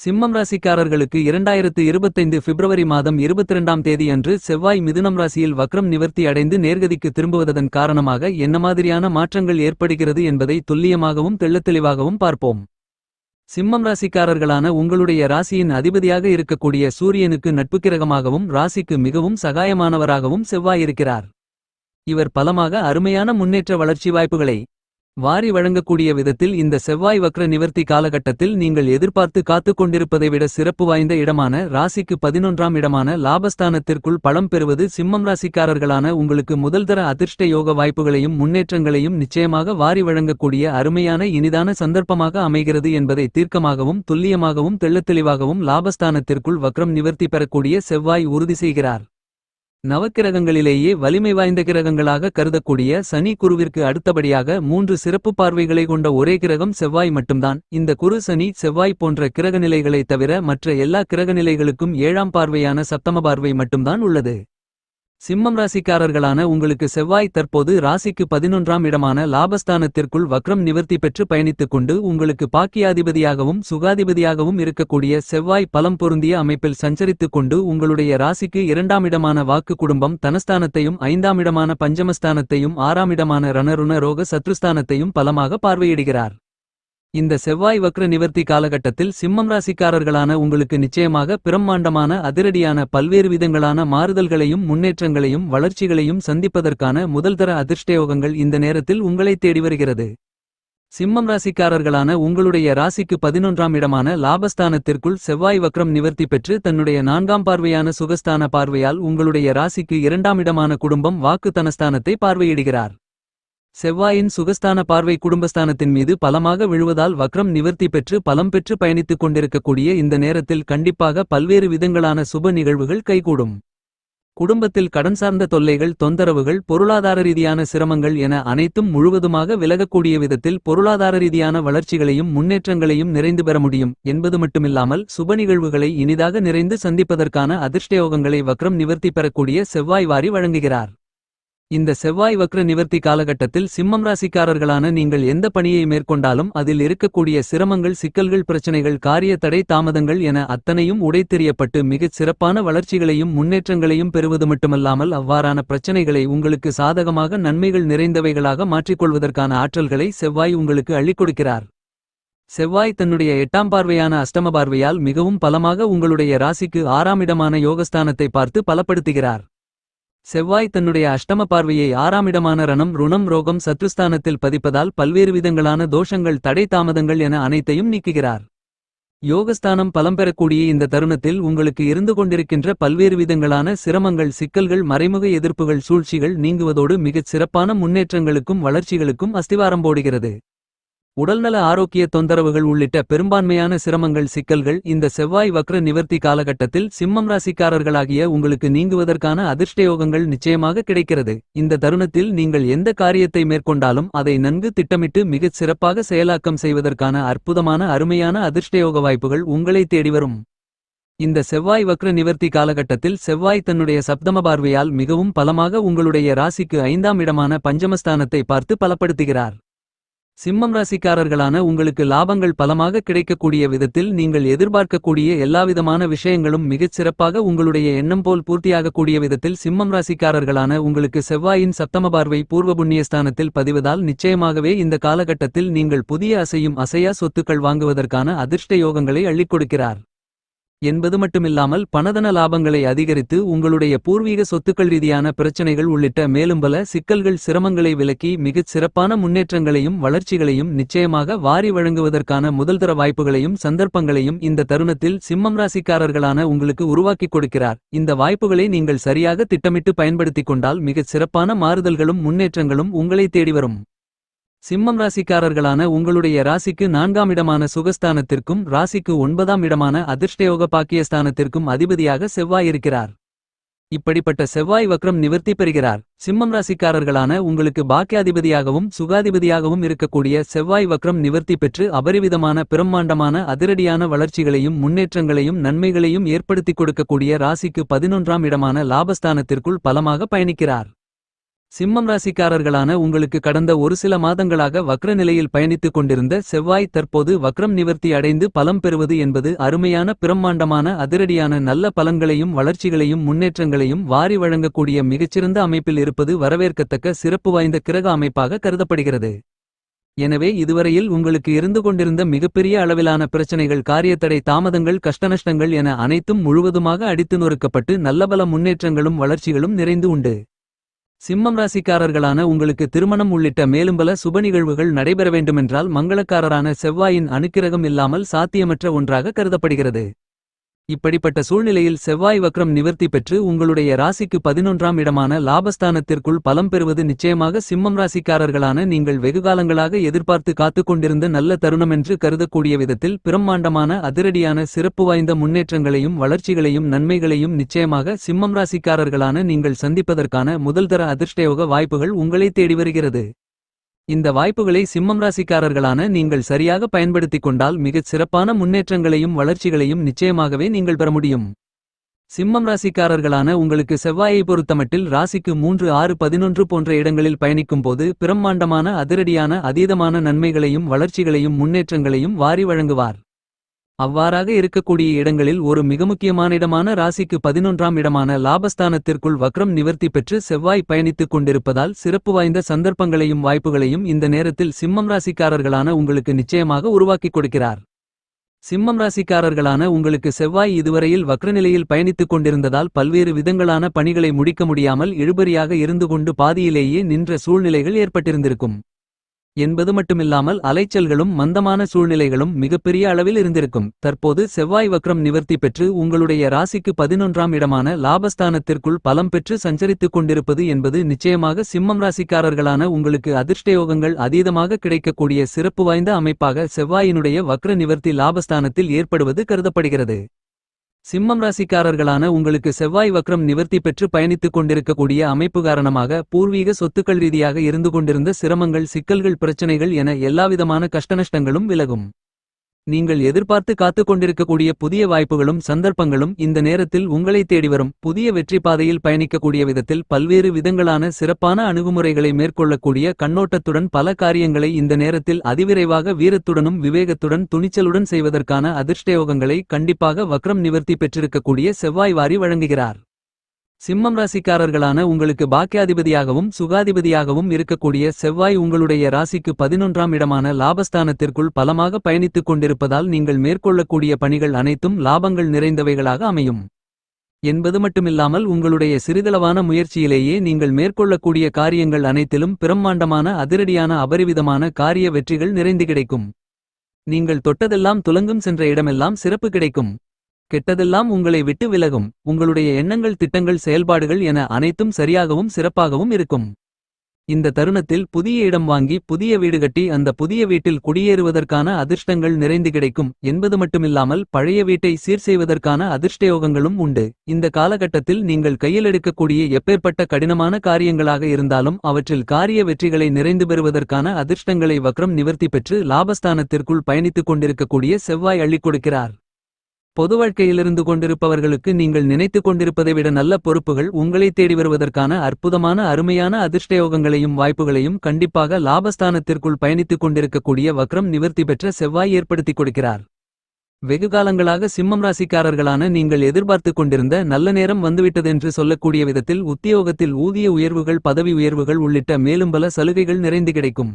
சிம்மம் ராசிக்காரர்களுக்கு 2025 பிப்ரவரி மாதம் 22ஆம் தேதி அன்று செவ்வாய் மிதுனம் ராசியில் வக்ரம் நிவர்த்தி அடைந்து நேர்கதிக்கு திரும்புவதன் காரணமாக என்ன மாதிரியான மாற்றங்கள் ஏற்படுகிறது என்பதை துல்லியமாகவும் தெள்ளத்தெளிவாகவும் பார்ப்போம். சிம்மம் ராசிக்காரர்களான உங்களுடைய ராசியின் அதிபதியாக இருக்கக்கூடிய சூரியனுக்கு நட்புக்கிரகமாகவும் ராசிக்கு மிகவும் சகாயமானவராகவும் செவ்வாய் இருக்கிறார். இவர் பலமாக அருமையான முன்னேற்ற வளர்ச்சி வாய்ப்புகளை வாரி வழங்கக்கூடிய விதத்தில் இந்த செவ்வாய் வக்ர நிவர்த்தி காலகட்டத்தில் நீங்கள் எதிர்பார்த்து காத்துக் கொண்டிருப்பதை விட சிறப்பு வாய்ந்த இடமான ராசிக்கு 11ஆம் இடமான லாபஸ்தானத்திற்குள் பலம் பெறுவது சிம்மம் ராசிக்காரர்களான உங்களுக்கு முதல்தர அதிர்ஷ்ட யோக வாய்ப்புகளையும் முன்னேற்றங்களையும் நிச்சயமாக வாரி வழங்கக்கூடிய அருமையான இனிதான சந்தர்ப்பமாக அமைகிறது என்பதை தீர்க்கமாகவும் துல்லியமாகவும் தெள்ளத்தெளிவாகவும் லாபஸ்தானத்திற்குள் வக்ரம் நிவர்த்தி பெறக்கூடிய செவ்வாய் உறுதி செய்கிறார். நவக்கிரகங்களிலேயே வலிமை வாய்ந்த கிரகங்களாக கருதக்கூடிய சனி குருவிற்கு அடுத்தபடியாக 3 சிறப்பு பார்வைகளை கொண்ட ஒரே கிரகம் செவ்வாய் மட்டும்தான். இந்த குரு சனி செவ்வாய் போன்ற கிரகநிலைகளை தவிர மற்ற எல்லா கிரகநிலைகளுக்கும் 7ஆம் பார்வையான சப்தம பார்வை மட்டும்தான் உள்ளது. சிம்மம் ராசிக்காரர்களான உங்களுக்கு செவ்வாய் தற்போது ராசிக்கு 11ஆம் இடமான லாபஸ்தானத்திற்குள் வக்ரம் நிவர்த்தி பெற்று பயணித்துக் கொண்டு உங்களுக்கு பாக்கியாதிபதியாகவும் சுகாதிபதியாகவும் இருக்கக்கூடிய செவ்வாய் பலம் பொருந்திய அமைப்பில் சஞ்சரித்துக் கொண்டு உங்களுடைய ராசிக்கு 2ஆம் இடமான வாக்கு குடும்பம் தனஸ்தானத்தையும் 5ஆம் இடமான பஞ்சமஸ்தானத்தையும் 6ஆம் இடமான ரணருண ரோக சத்ருஸ்தானத்தையும் பலமாக பார்வையிடுகிறார். இந்த செவ்வாய் வக்ர நிவர்த்தி காலகட்டத்தில் சிம்மம் ராசிக்காரர்களான உங்களுக்கு நிச்சயமாக பிரம்மாண்டமான அதிரடியான பல்வேறு விதங்களான மாறுதல்களையும் முன்னேற்றங்களையும் வளர்ச்சிகளையும் சந்திப்பதற்கான முதல்தர அதிர்ஷ்டயோகங்கள் இந்த நேரத்தில் உங்களை தேடி வருகிறது. சிம்மம் ராசிக்காரர்களான உங்களுடைய ராசிக்கு 11ஆம் இடமான லாபஸ்தானத்திற்குள் செவ்வாய் வக்ரம் நிவர்த்தி பெற்று தன்னுடைய 4ஆம் பார்வையான சுகஸ்தான பார்வையால் உங்களுடைய ராசிக்கு 2ஆம் இடமான குடும்பம் வாக்கு தனஸ்தானத்தை பார்வையிடுகிறார். செவ்வாயின் சுகஸ்தான பார்வை குடும்பஸ்தானத்தின் மீது பலமாக விழுவதால் வக்ரம் நிவர்த்தி பெற்று பலம் பெற்று பயணித்துக் கொண்டிருக்கக்கூடிய இந்த நேரத்தில் கண்டிப்பாக பல்வேறு விதங்களான சுப நிகழ்வுகள் கைகூடும். குடும்பத்தில் கடன் சார்ந்த தொல்லைகள் தொந்தரவுகள் பொருளாதார ரீதியான சிரமங்கள் என அனைத்தும் முழுவதுமாக விலகக்கூடிய விதத்தில் பொருளாதார ரீதியான வளர்ச்சிகளையும் முன்னேற்றங்களையும் நிறைந்து பெற முடியும் என்பது மட்டுமில்லாமல் சுப நிகழ்வுகளை இனிதாக நிறைந்து சந்திப்பதற்கான அதிர்ஷ்டயோகங்களை வக்ரம் நிவர்த்தி பெறக்கூடிய செவ்வாய் வாரி வழங்குகிறார். இந்த செவ்வாய் வக்ர நிவர்த்தி காலகட்டத்தில் சிம்மம் ராசிக்காரர்களான நீங்கள் எந்த பணியை மேற்கொண்டாலும் அதில் இருக்கக்கூடிய சிரமங்கள் சிக்கல்கள் பிரச்சனைகள் காரிய தடை தாமதங்கள் என அத்தனையும் உடைத்தெறியப்பட்டு மிகச் சிறப்பான வளர்ச்சிகளையும் முன்னேற்றங்களையும் பெறுவது மட்டுமல்லாமல் அவ்வாறான பிரச்சனைகளை உங்களுக்கு சாதகமாக நன்மைகள் நிறைந்தவைகளாக மாற்றிக்கொள்வதற்கான ஆற்றல்களை செவ்வாய் உங்களுக்கு அள்ளிக் கொடுக்கிறார். செவ்வாய் தன்னுடைய 8ஆம் பார்வையான அஷ்டம பார்வையால் மிகவும் பலமாக உங்களுடைய ராசிக்கு 6ஆம் இடமான யோகஸ்தானத்தை பார்த்து பலப்படுத்துகிறார். செவ்வாய் தன்னுடைய அஷ்டம பார்வையை 6ஆம் இடமான ரணம் ருணம் ரோகம் சத்ருஸ்தானத்தில் பதிப்பதால் பல்வேறு விதங்களான தோஷங்கள் தடை தாமதங்கள் என அனைத்தையும் நீக்குகிறார். யோகஸ்தானம் பலம் பெறக்கூடிய இந்த தருணத்தில் உங்களுக்கு இருந்து கொண்டிருக்கின்ற பல்வேறு விதங்களான சிரமங்கள் சிக்கல்கள் மறைமுக எதிர்ப்புகள் சூழ்ச்சிகள் நீங்குவதோடு மிகச் சிறப்பான முன்னேற்றங்களுக்கும் வளர்ச்சிகளுக்கும் அஸ்திவாரம் போடுகிறது. உடல்நல ஆரோக்கிய தொந்தரவுகள் உள்ளிட்ட பெரும்பான்மையான சிரமங்கள் சிக்கல்கள் இந்த செவ்வாய் வக்ர நிவர்த்தி காலகட்டத்தில் சிம்மம் ராசிக்காரர்களாகிய உங்களுக்கு நீங்குவதற்கான அதிர்ஷ்டயோகங்கள் நிச்சயமாக கிடைக்கிறது. இந்த தருணத்தில் நீங்கள் எந்த காரியத்தை மேற்கொண்டாலும் அதை நன்கு திட்டமிட்டு மிகச் சிறப்பாக செயலாக்கம் செய்வதற்கான அற்புதமான அருமையான அதிர்ஷ்டயோக வாய்ப்புகள் உங்களை தேடி வரும். இந்த செவ்வாய் வக்ர நிவர்த்தி காலகட்டத்தில் செவ்வாய் தன்னுடைய சப்தம பார்வையால் மிகவும் பலமாக உங்களுடைய ராசிக்கு 5ஆம் இடமான பஞ்சமஸ்தானத்தை பார்த்து பலப்படுத்துகிறார். சிம்மம் ராசிக்காரர்களான உங்களுக்கு லாபங்கள் பலமாக கிடைக்கக்கூடிய விதத்தில் நீங்கள் எதிர்பார்க்கக்கூடிய எல்லாவிதமான விஷயங்களும் மிகச் சிறப்பாக உங்களுடைய எண்ணம் போல் பூர்த்தியாகக்கூடிய விதத்தில் சிம்மம் ராசிக்காரர்களான உங்களுக்கு செவ்வாயின் சப்தம பார்வை பூர்வ புண்ணியஸ்தானத்தில் பதிவதால் நிச்சயமாகவே இந்த காலகட்டத்தில் நீங்கள் புதிய அசையும் அசையா சொத்துக்கள் வாங்குவதற்கான அதிர்ஷ்ட யோகங்களை அள்ளிக் கொடுக்கிறார். என்பது மட்டுமில்லாமல் பணதன லாபங்களை அதிகரித்து உங்களுடைய பூர்வீக சொத்துக்கள் ரீதியான பிரச்சனைகள் உள்ளிட்ட மேலும் பல சிக்கல்கள் சிரமங்களை விலக்கி மிகச் சிறப்பான முன்னேற்றங்களையும் வளர்ச்சிகளையும் நிச்சயமாக வாரி வழங்குவதற்கான முதல்தர வாய்ப்புகளையும் சந்தர்ப்பங்களையும் இந்த தருணத்தில் சிம்மம் ராசிக்காரர்களான உங்களுக்கு உருவாக்கிக் கொடுக்கிறார். இந்த வாய்ப்புகளை நீங்கள் சரியாக திட்டமிட்டு பயன்படுத்திக் கொண்டால் மிகச் சிறப்பான மாறுதல்களும் முன்னேற்றங்களும் உங்களை தேடி வரும். சிம்மம் ராசிக்காரர்களான உங்களுடைய ராசிக்கு 4ஆம் இடமான சுகஸ்தானத்திற்கும் ராசிக்கு 9ஆம் இடமான அதிர்ஷ்டயோக பாக்கியஸ்தானத்திற்கும் அதிபதியாக செவ்வாய் இருக்கிறார். இப்படிப்பட்ட செவ்வாய் வக்ரம் நிவர்த்தி பெறுகிறார். சிம்மம் ராசிக்காரர்களான உங்களுக்கு பாக்கியாதிபதியாகவும் சுகாதிபதியாகவும் இருக்கக்கூடிய செவ்வாய் வக்ரம் நிவர்த்தி பெற்று அபரிவிதமான பிரம்மாண்டமான அதிரடியான வளர்ச்சிகளையும் முன்னேற்றங்களையும் நன்மைகளையும் ஏற்படுத்திக் கொடுக்கக்கூடிய ராசிக்கு 11ஆம் இடமான லாபஸ்தானத்திற்குள் பலமாக பயணிக்கிறார். சிம்மம் ராசிக்காரர்களான உங்களுக்கு கடந்த ஒரு சில மாதங்களாக வக்ர நிலையில் பயணித்துக் கொண்டிருந்த செவ்வாய் தற்போது வக்ரம் நிவர்த்தி அடைந்து பலம் பெறுவது என்பது அருமையான பிரம்மாண்டமான அதிரடியான நல்ல பலன்களையும் வளர்ச்சிகளையும் முன்னேற்றங்களையும் வாரி வழங்கக்கூடிய மிகச்சிறந்த அமைப்பில் இருப்பது வரவேற்கத்தக்க சிறப்பு வாய்ந்த கிரக அமைப்பாக கருதப்படுகிறது. எனவே இதுவரையில் உங்களுக்கு இருந்து கொண்டிருந்த மிகப்பெரிய அளவிலான பிரச்சனைகள், காரியத்தடை, தாமதங்கள், கஷ்டநஷ்டங்கள் என அனைத்தும் முழுவதுமாக அடித்து நொறுக்கப்பட்டு நல்லபல முன்னேற்றங்களும் வளர்ச்சிகளும் நிறைந்து உண்டு. சிம்மம் ராசிக்காரர்களான உங்களுக்கு திருமணம் உள்ளிட்ட மேலும்பல சுப நிகழ்வுகள் நடைபெற வேண்டுமென்றால் மங்களக்காரரான செவ்வாயின் அனுக்கிரகம் இல்லாமல் சாத்தியமற்ற ஒன்றாக கருதப்படுகிறது. இப்படிப்பட்ட சூழ்நிலையில் செவ்வாய் வக்ரம் நிவர்த்தி பெற்று உங்களுடைய ராசிக்கு 11ஆம் இடமான லாபஸ்தானத்திற்குள் பலம் பெறுவது நிச்சயமாக சிம்மம் ராசிக்காரர்களான நீங்கள் வெகுகாலங்களாக எதிர்பார்த்து காத்துக் கொண்டிருந்த நல்ல தருணமென்று கருதக்கூடிய விதத்தில் பிரம்மாண்டமான அதிரடியான சிறப்பு வாய்ந்த முன்னேற்றங்களையும் வளர்ச்சிகளையும் நன்மைகளையும் நிச்சயமாக சிம்மம் ராசிக்காரர்களான நீங்கள் சந்திப்பதற்கான முதல்தர அதிர்ஷ்டயோக வாய்ப்புகள் உங்களை தேடி வருகிறது. இந்த வாய்ப்புகளை சிம்மம் ராசிக்காரர்களான நீங்கள் சரியாக பயன்படுத்திக் கொண்டால் மிகச் சிறப்பான முன்னேற்றங்களையும் வளர்ச்சிகளையும் நிச்சயமாகவே நீங்கள் பெற முடியும். சிம்மம் ராசிக்காரர்களான உங்களுக்கு செவ்வாயை பொறுத்தமட்டில் ராசிக்கு 3, 6, 11 போன்ற இடங்களில் பயணிக்கும் போது பிரம்மாண்டமான அதிரடியான அதீதமான நன்மைகளையும் வளர்ச்சிகளையும் முன்னேற்றங்களையும் வாரி வழங்குவார். அவ்வாறாக இருக்கக்கூடிய இடங்களில் ஒரு மிக முக்கியமான இடமான ராசிக்கு 11ஆம் இடமான லாபஸ்தானத்திற்குள் வக்ரம் நிவர்த்தி பெற்று செவ்வாய் பயணித்துக் கொண்டிருப்பதால் சிறப்பு வாய்ந்த சந்தர்ப்பங்களையும் வாய்ப்புகளையும் இந்த நேரத்தில் சிம்மம் ராசிக்காரர்களான உங்களுக்கு நிச்சயமாக உருவாக்கிக் கொடுக்கிறார். சிம்மம் ராசிக்காரர்களான உங்களுக்கு செவ்வாய் இதுவரையில் வக்ரநிலையில் பயணித்துக் கொண்டிருந்ததால் பல்வேறு விதங்களான பணிகளை முடிக்க முடியாமல் இழுபறியாக இருந்து கொண்டு பாதியிலேயே நின்ற சூழ்நிலைகள் ஏற்பட்டிருந்திருக்கும் என்பது மட்டுமில்லாமல் அலைச்சல்களும் மந்தமான சூழ்நிலைகளும் மிகப்பெரிய அளவில் இருந்திருக்கும். தற்போது செவ்வாய் வக்ரம் நிவர்த்தி பெற்று உங்களுடைய ராசிக்கு 11ஆம் இடமான லாபஸ்தானத்திற்குள் பலம் பெற்று சஞ்சரித்துக் கொண்டிருப்பது என்பது நிச்சயமாக சிம்மம் ராசிக்காரர்களான உங்களுக்கு அதிர்ஷ்டயோகங்கள் அதீதமாக கிடைக்கக்கூடிய சிறப்பு வாய்ந்த அமைப்பாக செவ்வாயினுடைய வக்ர நிவர்த்தி லாபஸ்தானத்தில் ஏற்படுவது கருதப்படுகிறது. சிம்மம் ராசிக்காரர்களான உங்களுக்கு செவ்வாய் வக்ரம் நிவர்த்தி பெற்று பயணித்துக் கொண்டிருக்கக்கூடிய அமைப்பு காரணமாக பூர்வீக சொத்துக்கள் ரீதியாக இருந்து கொண்டிருந்த சிரமங்கள், சிக்கல்கள், பிரச்சனைகள் என எல்லாவிதமான கஷ்டநஷ்டங்களும் விலகும். நீங்கள் எதிர்பார்த்து காத்துக் கொண்டிருக்கக்கூடிய புதிய வாய்ப்புகளும் சந்தர்ப்பங்களும் இந்த நேரத்தில் உங்களை தேடி வரும். புதிய வெற்றி பாதையில் பயணிக்கக்கூடிய விதத்தில் பல்வேறு விதங்களான சிறப்பான அணுகுமுறைகளை மேற்கொள்ளக்கூடிய கண்ணோட்டத்துடன் பல காரியங்களை இந்த நேரத்தில் அதிவிரைவாக வீரத்துடனும் விவேகத்துடன் துணிச்சலுடன் செய்வதற்கான அதிர்ஷ்டயோகங்களை கண்டிப்பாக வக்ரம் நிவர்த்தி பெற்றிருக்கக்கூடிய செவ்வாய் வாரி வழங்குகிறார். சிம்மம் ராசிக்காரர்களான உங்களுக்கு பாக்கியாதிபதியாகவும் சுகாதிபதியாகவும் இருக்கக்கூடிய செவ்வாய் உங்களுடைய ராசிக்கு 11ஆம் இடமான லாபஸ்தானத்திற்குள் பலமாக பயணித்துக் கொண்டிருப்பதால் நீங்கள் மேற்கொள்ளக்கூடிய பணிகள் அனைத்தும் லாபங்கள் நிறைந்தவைகளாக அமையும் என்பது மட்டுமில்லாமல் உங்களுடைய சிறிதளவான முயற்சியிலேயே நீங்கள் மேற்கொள்ளக்கூடிய காரியங்கள் அனைத்திலும் பிரம்மாண்டமான அதிரடியான அபரிவிதமான காரிய வெற்றிகள் நிறைந்து கிடைக்கும். நீங்கள் தொட்டதெல்லாம் துலங்கும், சென்ற இடமெல்லாம் சிறப்பு கிடைக்கும். கெட்டதெல்லாம் உங்களை விட்டு விலகும். உங்களுடைய எண்ணங்கள், திட்டங்கள், செயல்பாடுகள் என அனைத்தும் சரியாகவும் சிறப்பாகவும் இருக்கும். இந்த தருணத்தில் புதிய இடம் வாங்கி புதிய வீடு கட்டி அந்த புதிய வீட்டில் குடியேறுவதற்கான அதிர்ஷ்டங்கள் நிறைந்து கிடைக்கும் என்பது மட்டுமில்லாமல் பழைய வீட்டை சீர் செய்வதற்கான அதிர்ஷ்டயோகங்களும் உண்டு. இந்த காலகட்டத்தில் நீங்கள் கையில் எடுக்கக்கூடிய எப்பேற்பட்ட கடினமான காரியங்களாக இருந்தாலும் அவற்றில் காரிய வெற்றிகளை நிறைந்து பெறுவதற்கான அதிர்ஷ்டங்களை வக்ரம் நிவர்த்தி பெற்று லாபஸ்தானத்திற்குள் பயணித்துக் கொண்டிருக்கக்கூடிய செவ்வாய் அள்ளிக் கொடுக்கிறார். பொது வாழ்க்கையிலிருந்து கொண்டிருப்பவர்களுக்கு நீங்கள் நினைத்துக் கொண்டிருப்பதை விட நல்ல பொறுப்புகள் உங்களை தேடி வருவதற்கான அற்புதமான அருமையான அதிர்ஷ்டயோகங்களையும் வாய்ப்புகளையும் கண்டிப்பாக லாபஸ்தானத்திற்குள் பயணித்துக் கொண்டிருக்கக்கூடிய வக்ரம் நிவர்த்தி பெற்ற செவ்வாய் ஏற்படுத்திக் கொடுக்கிறார். வெகுகாலங்களாக சிம்மம் ராசிக்காரர்களான நீங்கள் எதிர்பார்த்துக் கொண்டிருந்த நல்ல நேரம் வந்துவிட்டதென்று சொல்லக்கூடிய விதத்தில் உத்தியோகத்தில் ஊதிய உயர்வுகள், பதவி உயர்வுகள் உள்ளிட்ட மேலும் பல சலுகைகள் நிறைந்து கிடைக்கும்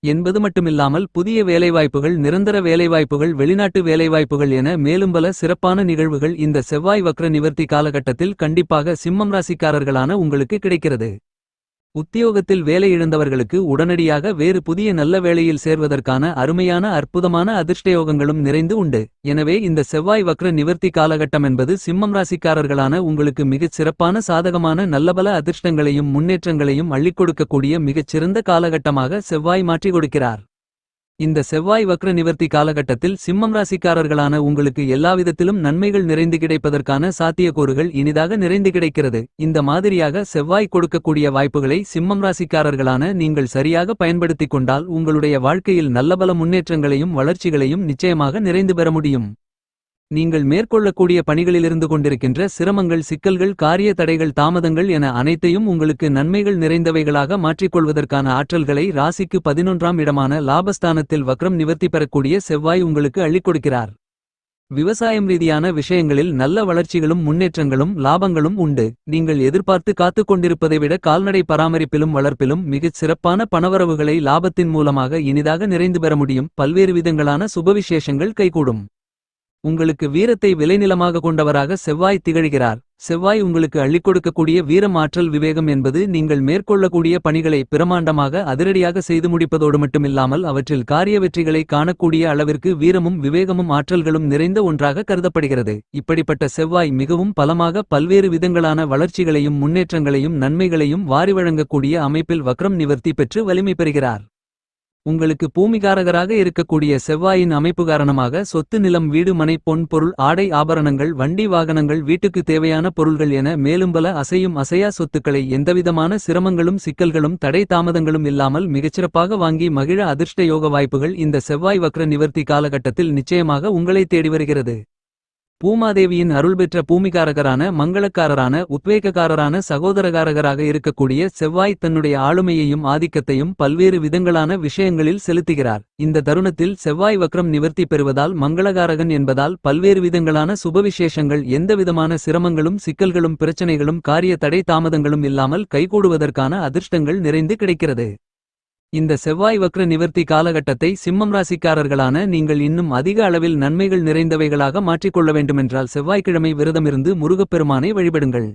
என்பது மட்டுமில்லாமல் புதிய வேலைவாய்ப்புகள், நிரந்தர வேலைவாய்ப்புகள், வெளிநாட்டு வேலைவாய்ப்புகள் என மேலும் பல சிறப்பான நிகழ்வுகள் இந்த செவ்வாய் வக்ர நிவர்த்தி காலகட்டத்தில் கண்டிப்பாக சிம்மம் ராசிக்காரர்களான உங்களுக்கு கிடைக்கிறது. உத்தியோகத்தில் வேலை இழந்தவர்களுக்கு உடனடியாக வேறு புதிய நல்ல வேளையில் சேர்வதற்கான அருமையான அற்புதமான அதிர்ஷ்டயோகங்களும் நிறைந்து உண்டு. எனவே இந்த செவ்வாய் வக்ர நிவர்த்தி காலகட்டம் என்பது சிம்மம் ராசிக்காரர்களான உங்களுக்கு மிகச் சிறப்பான சாதகமான நல்லபல அதிர்ஷ்டங்களையும் முன்னேற்றங்களையும் அள்ளிக் கொடுக்கக்கூடிய மிகச் சிறந்த காலகட்டமாக செவ்வாய் மாற்றிக் கொடுக்கிறார். இந்த செவ்வாய் வக்ர நிவர்த்தி காலகட்டத்தில் சிம்மம் ராசிக்காரர்களான உங்களுக்கு எல்லாவிதத்திலும் நன்மைகள் நிறைந்து கிடைப்பதற்கான சாத்தியக்கூறுகள் இனிதாக நிறைந்து கிடைக்கிறது. இந்த மாதிரியாக செவ்வாய் கொடுக்கக்கூடிய வாய்ப்புகளை சிம்மம் ராசிக்காரர்களான நீங்கள் சரியாக பயன்படுத்திக் கொண்டால் உங்களுடைய வாழ்க்கையில் நல்லபல முன்னேற்றங்களையும் வளர்ச்சிகளையும் நிச்சயமாக நிறைந்து பெற முடியும். நீங்கள் மேற்கொள்ளக்கூடிய பணிகளிலிருந்து கொண்டிருக்கின்ற சிரமங்கள், சிக்கல்கள், காரிய தடைகள், தாமதங்கள் என அனைத்தையும் உங்களுக்கு நன்மைகள் நிறைந்தவைகளாக மாற்றிக்கொள்வதற்கான ஆற்றல்களை ராசிக்கு 11ஆம் இடமான லாபஸ்தானத்தில் வக்ரம் நிவர்த்தி பெறக்கூடிய செவ்வாய் உங்களுக்கு அள்ளிக் கொடுக்கிறார். விவசாயம் ரீதியான விஷயங்களில் நல்ல வளர்ச்சிகளும் முன்னேற்றங்களும் லாபங்களும் உண்டு. நீங்கள் எதிர்பார்த்து காத்துக் கொண்டிருப்பதை விட கால்நடை பராமரிப்பிலும் வளர்ப்பிலும் மிகச் சிறப்பான பணவரவுகளை லாபத்தின் மூலமாக இனிதாக நிறைந்து பெற முடியும். பல்வேறு விதங்களான சுபவிசேஷங்கள் கைகூடும். உங்களுக்கு வீரத்தை விளைநிலமாக கொண்டவராக செவ்வாய் திகழ்கிறார். செவ்வாய் உங்களுக்கு அள்ளிக் கொடுக்கக்கூடிய வீரம், ஆற்றல், விவேகம் என்பது நீங்கள் மேற்கொள்ளக்கூடிய பணிகளை பிரமாண்டமாக அதிரடியாக செய்து முடிப்பதோடு மட்டுமில்லாமல் அவற்றில் காரிய வெற்றிகளை காணக்கூடிய அளவிற்கு வீரமும் விவேகமும் ஆற்றல்களும் நிறைந்த ஒன்றாக கருதப்படுகிறது. இப்படிப்பட்ட செவ்வாய் மிகவும் பலமாக பல்வேறு விதங்களான வளர்ச்சிகளையும் முன்னேற்றங்களையும் நன்மைகளையும் வாரி வழங்கக்கூடிய அமைப்பில் வக்ரம் நிவர்த்தி பெற்று வலிமை பெறுகிறார். உங்களுக்கு பூமிகாரகராக இருக்கக்கூடிய செவ்வாயின் அமைப்பு காரணமாக சொத்து, நிலம், வீடு, மனை, பொன் பொருள், ஆடை ஆபரணங்கள், வண்டி வாகனங்கள், வீட்டுக்கு தேவையான பொருள்கள் என மேலும் பல அசையும் அசையா சொத்துக்களை எந்தவிதமான சிரமங்களும் சிக்கல்களும் தடை தாமதங்களும் இல்லாமல் மிகச்சிறப்பாக வாங்கி மகிழ அதிர்ஷ்ட யோக வாய்ப்புகள் இந்த செவ்வாய் வக்ர நிவர்த்தி காலகட்டத்தில் நிச்சயமாக உங்களை தேடி வருகிறது. பூமாதேவியின் அருள் பெற்ற பூமிகாரகரான, மங்களக்காரரான, உத்வேகக்காரரான, சகோதரகாரகராக இருக்கக்கூடிய செவ்வாய் தன்னுடைய ஆளுமையையும் ஆதிக்கத்தையும் பல்வேறு விதங்களான விஷயங்களில் செலுத்துகிறார். இந்த தருணத்தில் செவ்வாய் வக்ரம் நிவர்த்தி பெறுவதால் மங்களகாரகன் என்பதால் பல்வேறு விதங்களான சுபவிசேஷங்கள், எந்தவிதமான சிரமங்களும் சிக்கல்களும் பிரச்சனைகளும் காரிய தடை தாமதங்களும் இல்லாமல் கைகூடுவதற்கான அதிர்ஷ்டங்கள் நிறைந்து கிடைக்கிறது. இந்த செவ்வாய் வக்ர நிவர்த்தி காலகட்டத்தை சிம்மம் ராசிக்காரர்களான நீங்கள் இன்னும் அதிக அளவில் நன்மைகள் நிறைந்தவைகளாக மாற்றிக்கொள்ள வேண்டுமென்றால் செவ்வாய்க்கிழமை விரதமிருந்து முருகப்பெருமானை வழிபடுங்கள்.